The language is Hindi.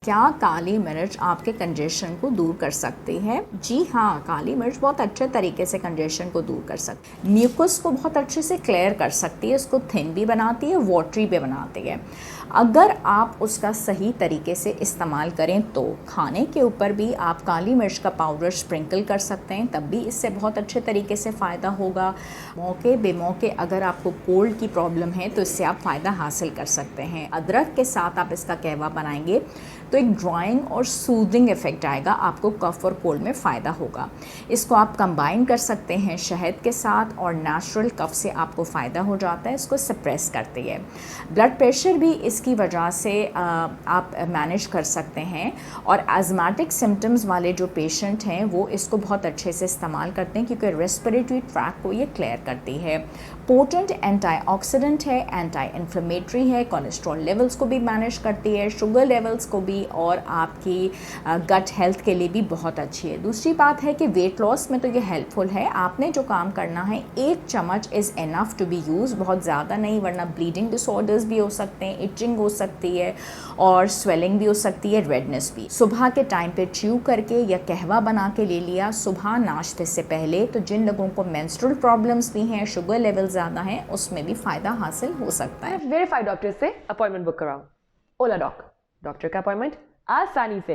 क्या काली मिर्च आपके कंजेशन को दूर कर सकती है? जी हाँ, काली मिर्च बहुत अच्छे तरीके से कंजेशन को दूर कर सकती है। म्यूकस को बहुत अच्छे से क्लियर कर सकती है, इसको थिन भी बनाती है, वाटरी भी बनाती है। अगर आप उसका सही तरीके से इस्तेमाल करें तो खाने के ऊपर भी आप काली मिर्च का पाउडर स्प्रिंकल कर सकते हैं, तब भी इससे बहुत अच्छे तरीके से फ़ायदा होगा। मौके बेमौके अगर आपको कोल्ड की प्रॉब्लम है तो इससे आप फ़ायदा हासिल कर सकते हैं। अदरक के साथ आप इसका कहवा बनाएंगे तो एक ड्राइंग और सूदिंग इफ़ेक्ट आएगा, आपको कफ और कोल्ड में फ़ायदा होगा। इसको आप कंबाइन कर सकते हैं शहद के साथ और नेचुरल कफ से आपको फ़ायदा हो जाता है, इसको सप्रेस करती है। ब्लड प्रेशर भी इसकी वजह से आप मैनेज कर सकते हैं और एज़मेटिक सिम्टम्स वाले जो पेशेंट हैं वो इसको बहुत अच्छे से इस्तेमाल करते हैं क्योंकि रेस्पिरेटरी ट्रैक को ये क्लियर करती है। पोटेंट एंटीऑक्सीडेंट है, एंटी इन्फ्लेमेटरी है, कोलेस्ट्रॉल लेवल्स को भी मैनेज करती है, शुगर लेवल्स को भी, और आपकी गट हेल्थ के लिए भी बहुत अच्छी है। दूसरी बात है कि वेट लॉस में तो ये हेल्पफुल है। आपने जो काम करना है, 1 चम्मच is enough to be use, बहुत ज़्यादा नहीं, वरना ब्लीडिंग डिसऑर्डर्स भी हो सकते हैं, इचिंग हो सकती है और स्वेलिंग भी हो सकती है, रेडनेस भी। सुबह के टाइम पे च्यू करके या कहवा बना के ले लिया सुबह नाश्ते से पहले, तो जिन लोगों को मेंस्ट्रुअल प्रॉब्लम्स भी हैं, शुगर लेवल ज़्यादा हैं, उसमें भी फ़ायदा हासिल हो सकता है। वेरीफाइड डॉक्टर से अपॉइंटमेंट बुक कराओ। ओला डॉक, डॉक्टर का अपॉइंटमेंट आसानी से।